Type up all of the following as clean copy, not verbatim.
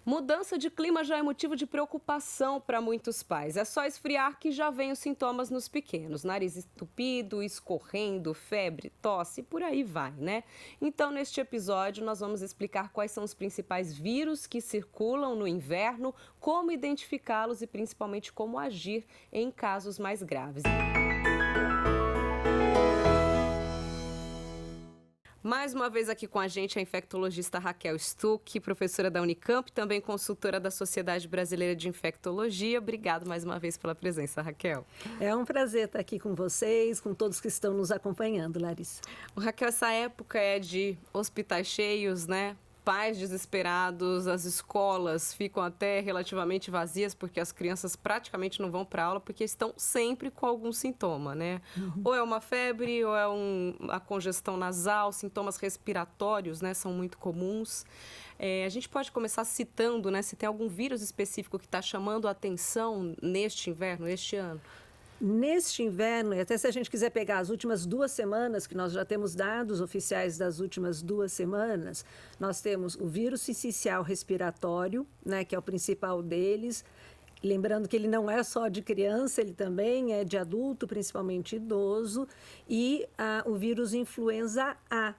Mudança de clima já é motivo de preocupação para muitos pais. É só esfriar que já vem os sintomas nos pequenos. Nariz entupido, escorrendo, febre, tosse, por aí vai, né? Então, neste episódio, nós vamos explicar quais são os principais vírus que circulam no inverno, como identificá-los e principalmente como agir em casos mais graves. Mais uma vez aqui com a gente a infectologista Raquel Stuck, professora da Unicamp, também consultora da Sociedade Brasileira de Infectologia. Obrigado mais uma vez pela presença, Raquel. É um prazer estar aqui com vocês, com todos que estão nos acompanhando, Larissa. Raquel, essa época é de hospitais cheios, né? Pais desesperados, as escolas ficam até relativamente vazias porque as crianças praticamente não vão para aula porque estão sempre com algum sintoma, né? Ou é uma febre, ou é a congestão nasal, sintomas respiratórios, né? São muito comuns. A gente pode começar citando, né? Se tem algum vírus específico que está chamando a atenção neste inverno, neste ano. Neste inverno, e até se a gente quiser pegar as últimas 2 semanas, que nós já temos dados oficiais das últimas 2 semanas, nós temos o vírus sincicial respiratório, né, que é o principal deles. Lembrando que ele não é só de criança, ele também é de adulto, principalmente idoso, e o vírus influenza A,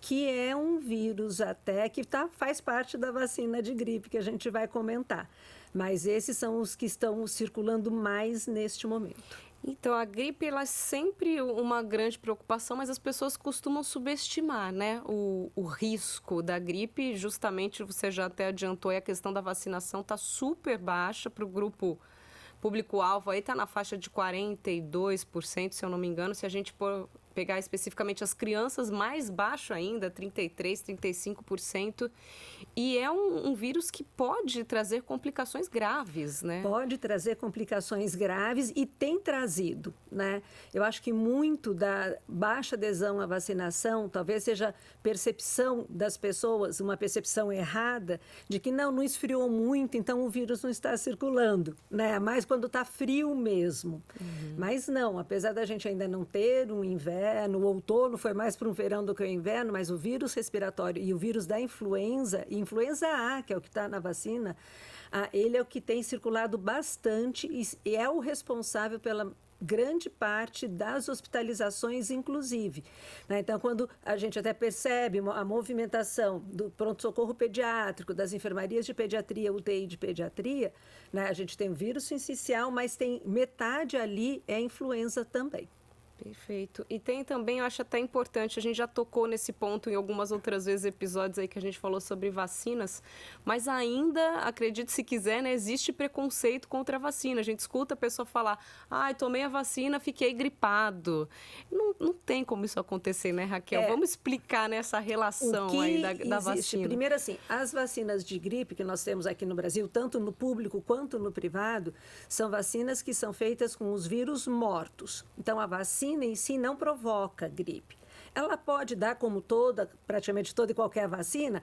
que é um vírus até que faz parte da vacina de gripe que a gente vai comentar. Mas esses são os que estão circulando mais neste momento. Então, a gripe ela é sempre uma grande preocupação, mas as pessoas costumam subestimar, né, o risco da gripe. Justamente, você já até adiantou, a questão da vacinação está super baixa para o grupo público-alvo. Aí está na faixa de 42%, se eu não me engano. Se a gente pegar especificamente as crianças, mais baixo ainda, 33%, 35%. E é um vírus que pode trazer complicações graves, né? Pode trazer complicações graves e tem trazido, né? Eu acho que muito da baixa adesão à vacinação talvez seja percepção das pessoas, uma percepção errada de que não esfriou muito, então o vírus não está circulando, né? Mas quando está frio mesmo. Mas não, apesar da gente ainda não ter um inverno, o outono foi mais para um verão do que o inverno, mas o vírus respiratório e o vírus da influenza A, que é o que está na vacina, ele é o que tem circulado bastante e é o responsável pela grande parte das hospitalizações, inclusive, né? Então, quando a gente até percebe a movimentação do pronto-socorro pediátrico, das enfermarias de pediatria, UTI de pediatria, né? A gente tem o vírus sincicial, mas tem metade ali é influenza também. Perfeito. E tem também, eu acho até importante, a gente já tocou nesse ponto em algumas outras vezes, episódios aí que a gente falou sobre vacinas, mas ainda, acredite se quiser, né, existe preconceito contra a vacina. A gente escuta a pessoa falar, tomei a vacina, fiquei gripado. Não tem como isso acontecer, né, Raquel? Vamos explicar nessa relação aí da vacina. Primeiro, assim, as vacinas de gripe que nós temos aqui no Brasil, tanto no público quanto no privado, são vacinas que são feitas com os vírus mortos. Então, a vacina em si não provoca gripe. Ela pode dar, como praticamente toda e qualquer vacina,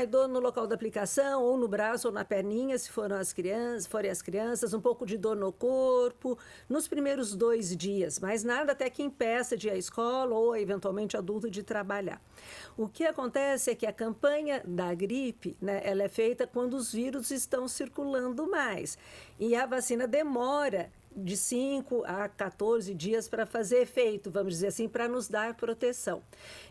dor no local da aplicação, ou no braço, ou na perninha, se forem as crianças, um pouco de dor no corpo, nos primeiros 2 dias, mas nada até que impeça de ir à escola ou, eventualmente, adulto de trabalhar. O que acontece é que a campanha da gripe, né, ela é feita quando os vírus estão circulando mais, e a vacina demora de 5 a 14 dias para fazer efeito, vamos dizer assim, para nos dar proteção.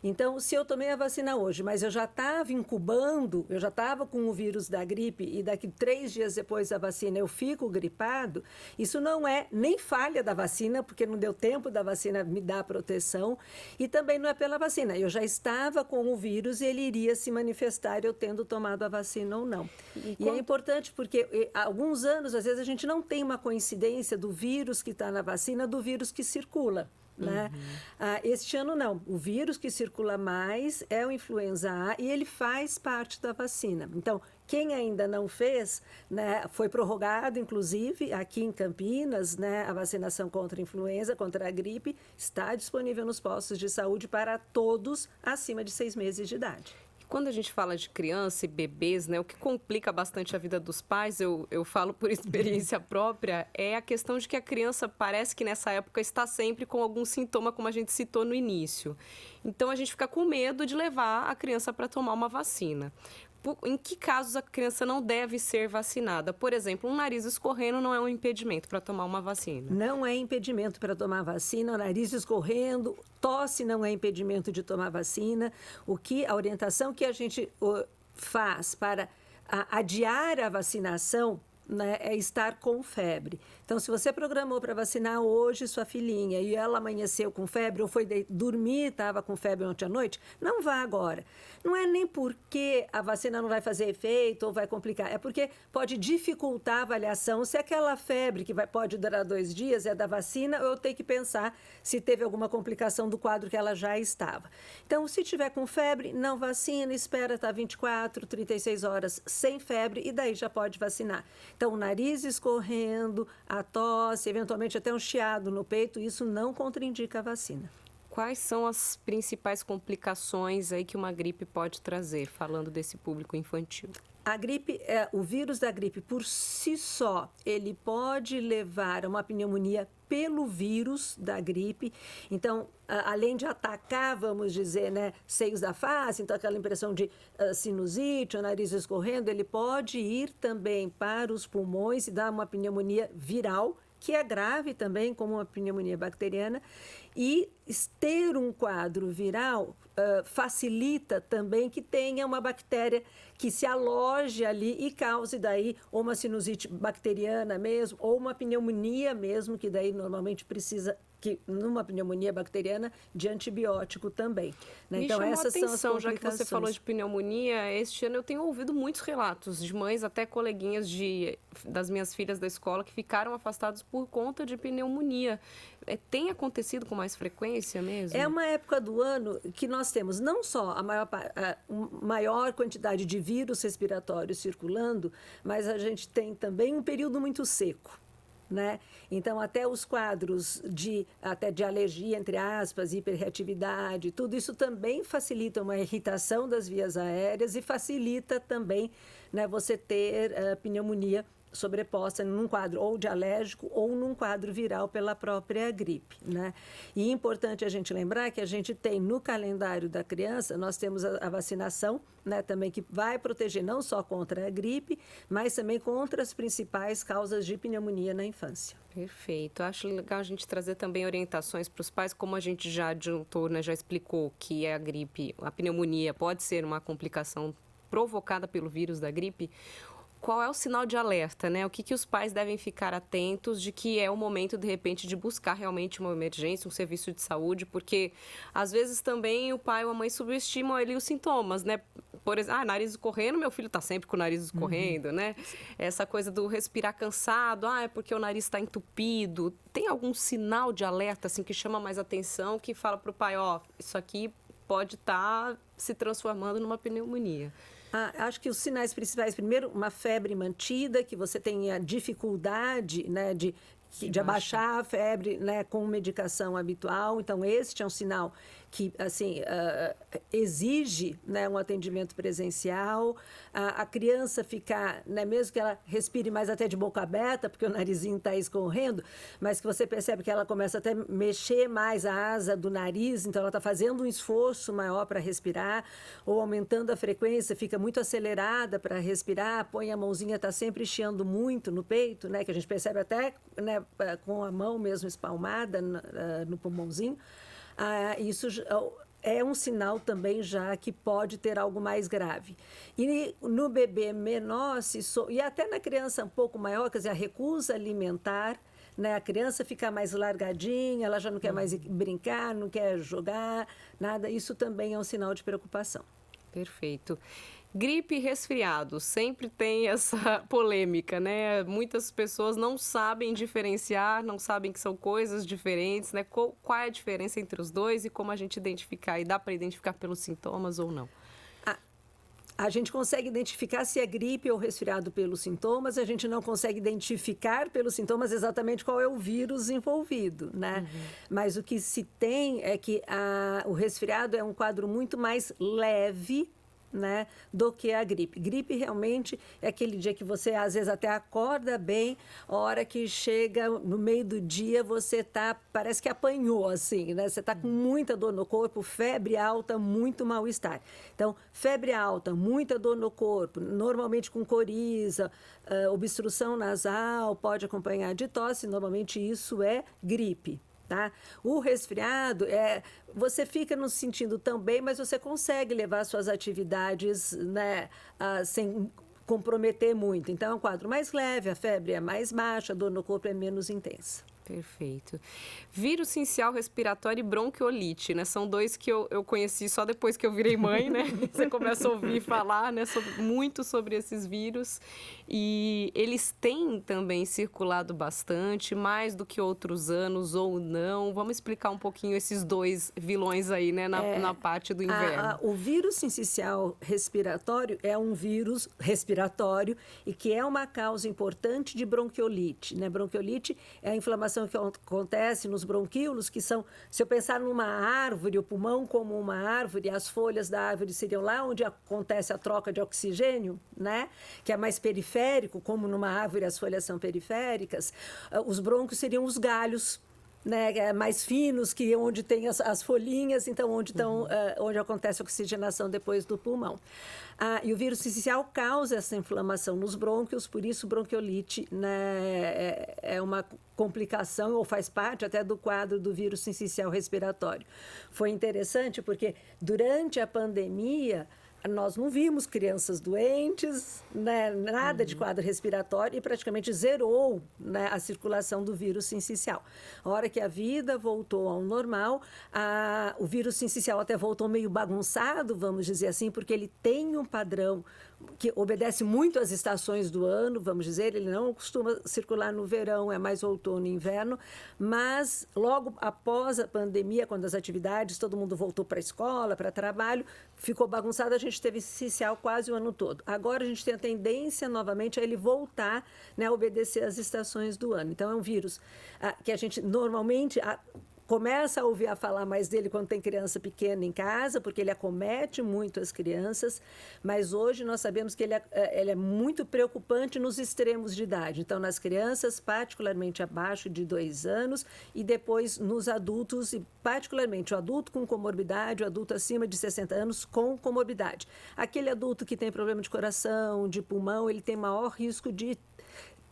Então, se eu tomei a vacina hoje, mas eu já estava incubando, eu já estava com o vírus da gripe e daqui 3 dias depois da vacina eu fico gripado, isso não é nem falha da vacina, porque não deu tempo da vacina me dar proteção, e também não é pela vacina. Eu já estava com o vírus e ele iria se manifestar eu tendo tomado a vacina ou não. E é importante porque há alguns anos, às vezes, a gente não tem uma coincidência do vírus que está na vacina do vírus que circula, né? Este ano não, o vírus que circula mais é o influenza A e ele faz parte da vacina. Então, quem ainda não fez, né, foi prorrogado, inclusive, aqui em Campinas, né, a vacinação contra a influenza, contra a gripe, está disponível nos postos de saúde para todos acima de 6 meses de idade. Quando a gente fala de criança e bebês, né, o que complica bastante a vida dos pais, eu falo por experiência própria, é a questão de que a criança parece que nessa época está sempre com algum sintoma, como a gente citou no início. Então, a gente fica com medo de levar a criança para tomar uma vacina. em que casos a criança não deve ser vacinada? Por exemplo, um nariz escorrendo não é um impedimento para tomar uma vacina. Não é impedimento para tomar vacina, o nariz escorrendo, tosse não é impedimento de tomar vacina. A orientação que a gente faz para adiar a vacinação, né, é estar com febre. Então, se você programou para vacinar hoje sua filhinha e ela amanheceu com febre ou foi dormir e estava com febre ontem à noite, não vá agora. Não é nem porque a vacina não vai fazer efeito ou vai complicar, é porque pode dificultar a avaliação se aquela febre que pode durar 2 dias é da vacina ou eu tenho que pensar se teve alguma complicação do quadro que ela já estava. Então, se tiver com febre, não vacina, espera estar 24, 36 horas sem febre e daí já pode vacinar. Então, o nariz escorrendo, a tosse, eventualmente até um chiado no peito, isso não contraindica a vacina. Quais são as principais complicações aí que uma gripe pode trazer, falando desse público infantil? A gripe, o vírus da gripe por si só, ele pode levar a uma pneumonia pelo vírus da gripe. Então, além de atacar, vamos dizer, né, seios da face, então aquela impressão de sinusite, o nariz escorrendo, ele pode ir também para os pulmões e dar uma pneumonia viral, que é grave também, como uma pneumonia bacteriana, e ter um quadro viral facilita também que tenha uma bactéria que se aloje ali e cause daí ou uma sinusite bacteriana mesmo, ou uma pneumonia mesmo, que daí normalmente precisa, numa pneumonia bacteriana, de antibiótico também. Né? Me então, chamou essas atenção, são as já que você falou de pneumonia, este ano eu tenho ouvido muitos relatos de mães, até coleguinhas das minhas filhas da escola, que ficaram afastados por conta de pneumonia. Tem acontecido com mais frequência mesmo? É uma época do ano que nós temos não só a maior quantidade de vírus respiratórios circulando, mas a gente tem também um período muito seco. Né? Então, até os quadros de alergia, entre aspas, hiperreatividade, tudo isso também facilita uma irritação das vias aéreas e facilita também, né, você ter pneumonia sobreposta num quadro ou de alérgico ou num quadro viral pela própria gripe, né? E é importante a gente lembrar que a gente tem no calendário da criança, nós temos a vacinação, né, também que vai proteger não só contra a gripe, mas também contra as principais causas de pneumonia na infância. Perfeito. Acho legal a gente trazer também orientações para os pais, como a gente já adiantou, né, já explicou que a gripe, a pneumonia pode ser uma complicação provocada pelo vírus da gripe. Qual é o sinal de alerta, né? O que os pais devem ficar atentos de que é o momento, de repente, de buscar realmente uma emergência, um serviço de saúde, porque às vezes também o pai ou a mãe subestimam ali os sintomas, né? Por exemplo, nariz escorrendo, meu filho está sempre com o nariz escorrendo, né? Essa coisa do respirar cansado, é porque o nariz está entupido. Tem algum sinal de alerta, assim, que chama mais atenção, que fala para o pai, isso aqui pode estar se transformando numa pneumonia? Acho que os sinais principais, primeiro, uma febre mantida, que você tenha dificuldade, né, de abaixar a febre, né, com medicação habitual. Então, este é um sinal que, assim, exige, né, um atendimento presencial. A criança ficar, né, mesmo que ela respire mais até de boca aberta, porque o narizinho está escorrendo, mas que você percebe que ela começa até a mexer mais a asa do nariz, então ela está fazendo um esforço maior para respirar, ou aumentando a frequência, fica muito acelerada para respirar, põe a mãozinha, está sempre chiando muito no peito, né, que a gente percebe até, né, com a mão mesmo espalmada no pulmãozinho. Isso é um sinal também já que pode ter algo mais grave. E no bebê menor, e até na criança um pouco maior, quer dizer, a recusa alimentar, né? A criança fica mais largadinha, ela já não quer mais brincar, não quer jogar, nada. Isso também é um sinal de preocupação. Perfeito. Gripe e resfriado, sempre tem essa polêmica, né? Muitas pessoas não sabem diferenciar, não sabem que são coisas diferentes, né? Qual é a diferença entre os dois e como a gente identificar? E dá para identificar pelos sintomas ou não? A gente consegue identificar se é gripe ou resfriado pelos sintomas, a gente não consegue identificar pelos sintomas exatamente qual é o vírus envolvido, né? Mas o que se tem é que o resfriado é um quadro muito mais leve, né, do que a gripe. Gripe realmente é aquele dia que você às vezes até acorda bem, a hora que chega no meio do dia você parece que apanhou assim, né? Você está com muita dor no corpo, febre alta, muito mal-estar. Então, febre alta, muita dor no corpo, normalmente com coriza, obstrução nasal, pode acompanhar de tosse, normalmente isso é gripe. Tá? O resfriado, você fica não se sentindo tão bem, mas você consegue levar suas atividades, né, sem comprometer muito. Então, é um quadro mais leve, a febre é mais baixa, a dor no corpo é menos intensa. Perfeito. Vírus sincial respiratório e bronquiolite, né? São dois que eu conheci só depois que eu virei mãe, né? Você começa a ouvir falar, né, muito sobre esses vírus. E eles têm também circulado bastante, mais do que outros anos ou não. Vamos explicar um pouquinho esses dois vilões aí, né, na parte do inverno. O vírus sincicial respiratório é um vírus respiratório e que é uma causa importante de bronquiolite, né? Bronquiolite é a inflamação que acontece nos bronquíolos, que são, se eu pensar numa árvore, o pulmão como uma árvore, as folhas da árvore seriam lá onde acontece a troca de oxigênio, né? Que é mais periférico, como numa árvore as folhas são periféricas. Os brônquios seriam os galhos, né, mais finos, que onde tem as folhinhas, então onde acontece a oxigenação depois do pulmão. E o vírus sincicial causa essa inflamação nos brônquios, por isso bronquiolite, né, é uma complicação ou faz parte até do quadro do vírus sincicial respiratório. Foi interessante porque durante a pandemia nós não vimos crianças doentes, né, nada de quadro respiratório e praticamente zerou, né, a circulação do vírus sincicial. A hora que a vida voltou ao normal, o vírus sincicial até voltou meio bagunçado, vamos dizer assim, porque ele tem um padrão que obedece muito às estações do ano, vamos dizer, ele não costuma circular no verão, é mais outono e inverno, mas logo após a pandemia, quando as atividades, todo mundo voltou para a escola, para trabalho, ficou bagunçado, a gente teve sincicial quase o ano todo. Agora a gente tem a tendência novamente a ele voltar, né, a obedecer às estações do ano. Então é um vírus que a gente normalmente começa a ouvir a falar mais dele quando tem criança pequena em casa, porque ele acomete muito as crianças, mas hoje nós sabemos que ele é muito preocupante nos extremos de idade. Então, nas crianças, particularmente abaixo de 2 anos, e depois nos adultos, e particularmente o adulto com comorbidade, o adulto acima de 60 anos com comorbidade. Aquele adulto que tem problema de coração, de pulmão, ele tem maior risco de,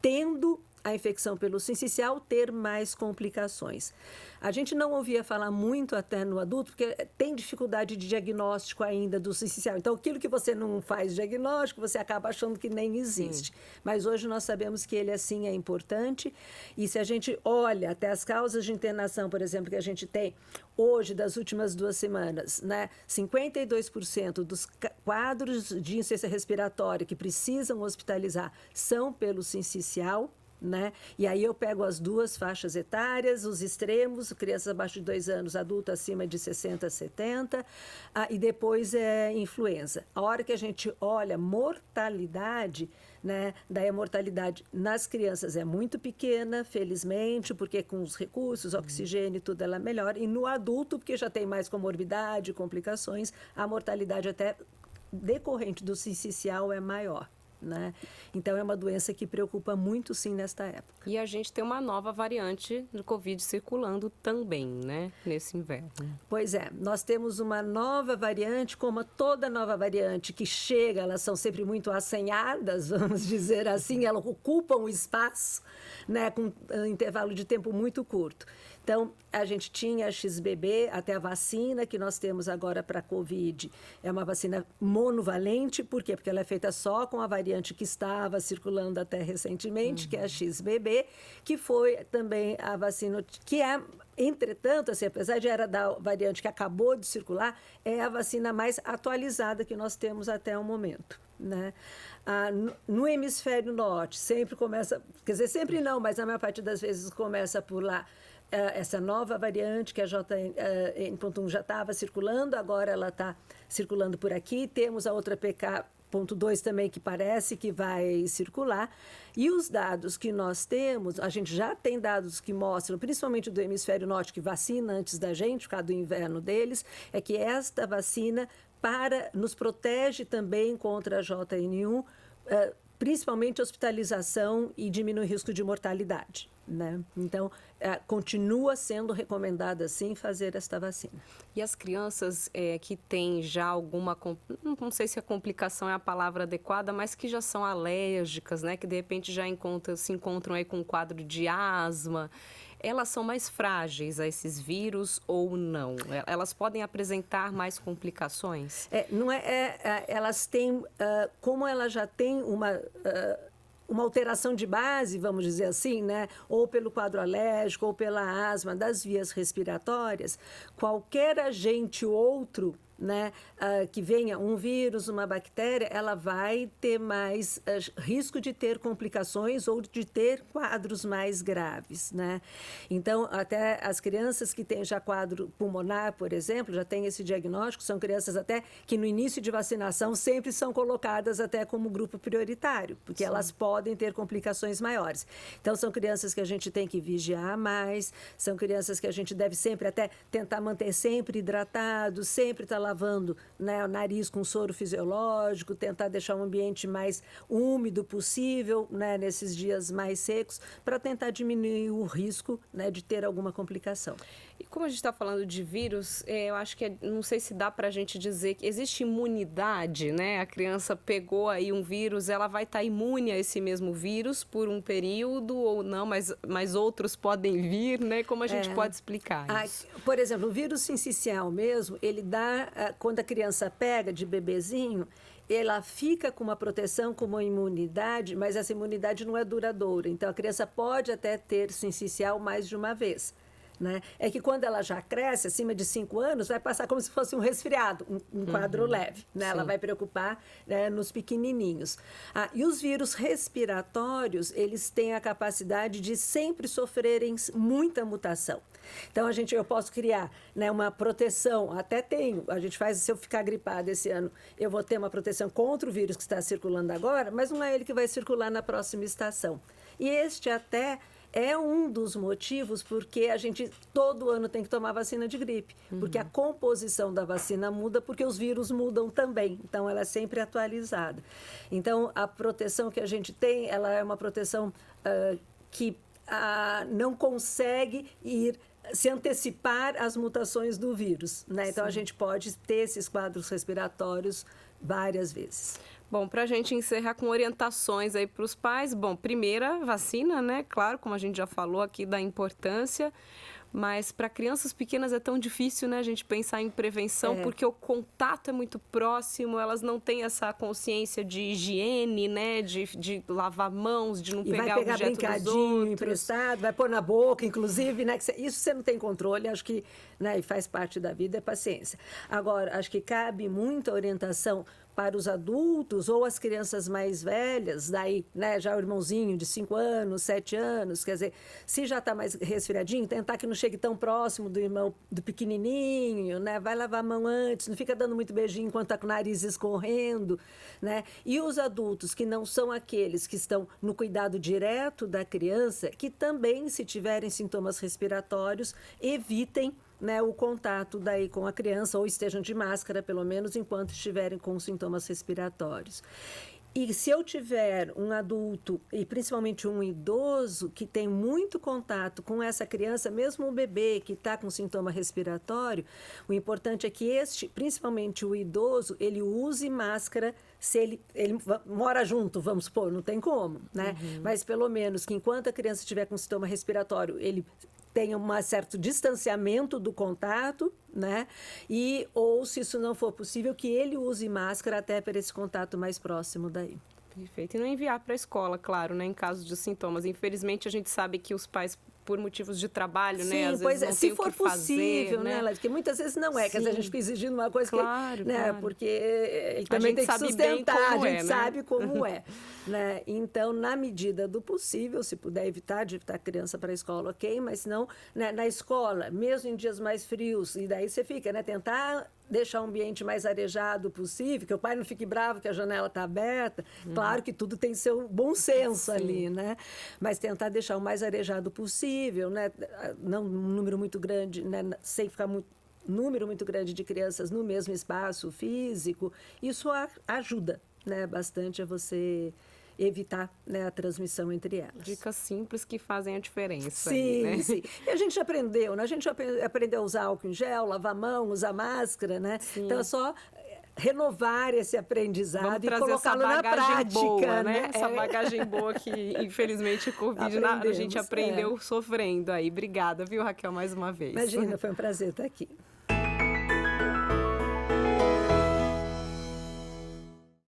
tendo a infecção pelo sincicial, ter mais complicações. A gente não ouvia falar muito até no adulto, porque tem dificuldade de diagnóstico ainda do sincicial. Então, aquilo que você não faz diagnóstico, você acaba achando que nem existe. Mas hoje nós sabemos que ele, assim, é importante. E se a gente olha até as causas de internação, por exemplo, que a gente tem hoje, das últimas 2 semanas, né, 52% dos quadros de insuficiência respiratória que precisam hospitalizar são pelo sincicial, né? E aí eu pego as 2 faixas etárias, os extremos, crianças abaixo de 2 anos, adulto acima de 60, 70, e depois é influenza. A hora que a gente olha mortalidade, né, daí a mortalidade nas crianças é muito pequena, felizmente, porque com os recursos, oxigênio e tudo, ela melhora. E no adulto, porque já tem mais comorbidade, complicações, a mortalidade até decorrente do sincicial é maior. Né? Então, é uma doença que preocupa muito, sim, nesta época. E a gente tem uma nova variante do Covid circulando também, né? Nesse inverno. Pois é, nós temos uma nova variante, como toda nova variante que chega, elas são sempre muito assanhadas, vamos dizer assim, elas ocupam o espaço, né, com um intervalo de tempo muito curto. Então, a gente tinha a XBB, até a vacina que nós temos agora para a Covid. É uma vacina monovalente, por quê? Porque ela é feita só com a variante que estava circulando até recentemente, que é a XBB, que foi também a vacina que é, entretanto, assim, apesar de era da variante que acabou de circular, é a vacina mais atualizada que nós temos até o momento. Né? No hemisfério norte, sempre começa, quer dizer, sempre não, mas a maior parte das vezes começa por lá, essa nova variante, que a JN.1 já estava circulando, agora ela está circulando por aqui. Temos a outra PK.2 também, que parece que vai circular. E os dados que nós temos, a gente já tem dados que mostram, principalmente do hemisfério norte, que vacina antes da gente, por causa do inverno deles, é que esta vacina nos protege também contra a JN1, principalmente hospitalização e diminui o risco de mortalidade, né? Então, continua sendo recomendada, sim, fazer esta vacina. E as crianças que têm já alguma, não sei se a complicação é a palavra adequada, mas que já são alérgicas, né? Que de repente já se encontram aí com um quadro de asma, elas são mais frágeis a esses vírus ou não? Elas podem apresentar mais complicações? Elas têm, como ela já tem uma alteração de base, vamos dizer assim, né? Ou pelo quadro alérgico, ou pela asma das vias respiratórias, qualquer agente outro, né, que venha um vírus, uma bactéria, ela vai ter mais risco de ter complicações ou de ter quadros mais graves, né? Então, até as crianças que têm já quadro pulmonar, por exemplo, já têm esse diagnóstico, são crianças até que no início de vacinação sempre são colocadas até como grupo prioritário, porque elas podem ter complicações maiores. Então, são crianças que a gente tem que vigiar mais, são crianças que a gente deve sempre até tentar manter sempre hidratado, sempre estar lavando, né, o nariz com soro fisiológico, tentar deixar o ambiente mais úmido possível, né, nesses dias mais secos, para tentar diminuir o risco, né, de ter alguma complicação. E como a gente está falando de vírus, eu acho que não sei se dá para a gente dizer que existe imunidade, né? A criança pegou aí um vírus, ela vai estar imune a esse mesmo vírus por um período ou não, mas outros podem vir, né? Como a gente pode explicar isso? Por exemplo, o vírus sincicial mesmo, ele dá, quando a criança pega de bebezinho, ela fica com uma proteção, com uma imunidade, mas essa imunidade não é duradoura. Então, a criança pode até ter sincicial mais de uma vez, né? É que quando ela já cresce, acima de 5 anos, vai passar como se fosse um resfriado, um quadro leve, né? Ela vai preocupar, né, nos pequenininhos. E os vírus respiratórios, eles têm a capacidade de sempre sofrerem muita mutação. Então, eu posso criar, né, uma proteção, até tenho, a gente faz, se eu ficar gripada esse ano, eu vou ter uma proteção contra o vírus que está circulando agora, mas não é ele que vai circular na próxima estação. E este até é um dos motivos porque a gente todo ano tem que tomar vacina de gripe, porque a composição da vacina muda, porque os vírus mudam também, então ela é sempre atualizada. Então, a proteção que a gente tem, ela é uma proteção que não consegue se antecipar às mutações do vírus, né? Então, a gente pode ter esses quadros respiratórios várias vezes. Bom, para a gente encerrar com orientações aí para os pais, bom, primeira vacina, né? Claro, como a gente já falou aqui da importância, mas para crianças pequenas é tão difícil, né, a gente pensar em prevenção, porque o contato é muito próximo, elas não têm essa consciência de higiene, né, de lavar mãos, de não pegar objeto dos outros. Emprestado, vai pôr na boca, inclusive, né, isso você não tem controle, acho que, né, e faz parte da vida, é paciência. Agora, acho que cabe muita orientação para os adultos ou as crianças mais velhas, daí, né, já o irmãozinho de 5 anos, 7 anos, quer dizer, se já está mais resfriadinho, tentar que não chegue tão próximo do irmão, do pequenininho, né, vai lavar a mão antes, não fica dando muito beijinho enquanto está com o nariz escorrendo, né, e os adultos que não são aqueles que estão no cuidado direto da criança, que também, se tiverem sintomas respiratórios, evitem, né, o contato daí com a criança, ou estejam de máscara, pelo menos, enquanto estiverem com sintomas respiratórios. E se eu tiver um adulto, e principalmente um idoso, que tem muito contato com essa criança, mesmo o bebê que está com sintoma respiratório, o importante é que principalmente o idoso, ele use máscara se ele mora junto, vamos supor, não tem como, né? Mas pelo menos que enquanto a criança estiver com sintoma respiratório, ele tenha um certo distanciamento do contato, né? Ou, se isso não for possível, que ele use máscara até para esse contato mais próximo daí. Perfeito. E não enviar para a escola, claro, né? Em caso de sintomas. Infelizmente, a gente sabe que os pais, por motivos de trabalho, sim, né? Às vezes não se tem for o que possível, fazer, né? Porque muitas vezes não é, quer dizer, a gente fica exigindo uma coisa claro, que, né? Claro. Porque ele também tem que sustentar, a gente sabe como é, né? Então, na medida do possível, se puder evitar a criança para a escola, ok, mas se não, né, na escola, mesmo em dias mais frios, e daí você fica, né? Tentar deixar o ambiente mais arejado possível, que o pai não fique bravo que a janela está aberta. Claro que tudo tem seu bom senso ali, né? Mas tentar deixar o mais arejado possível, né? Não um número muito grande, né? Sem ficar muito número muito grande de crianças no mesmo espaço físico, isso ajuda, né, bastante a você evitar, né, a transmissão entre elas. Dicas simples que fazem a diferença. Sim, aí, né? sim. E a gente aprendeu, né? A gente aprendeu a usar álcool em gel, lavar a mão, usar máscara, né? Sim. Então é só renovar esse aprendizado e colocá-lo na prática, boa, né? Essa bagagem boa que, infelizmente, o Covid a gente aprendeu sofrendo aí. Obrigada, viu, Raquel, mais uma vez. Imagina, foi um prazer estar aqui.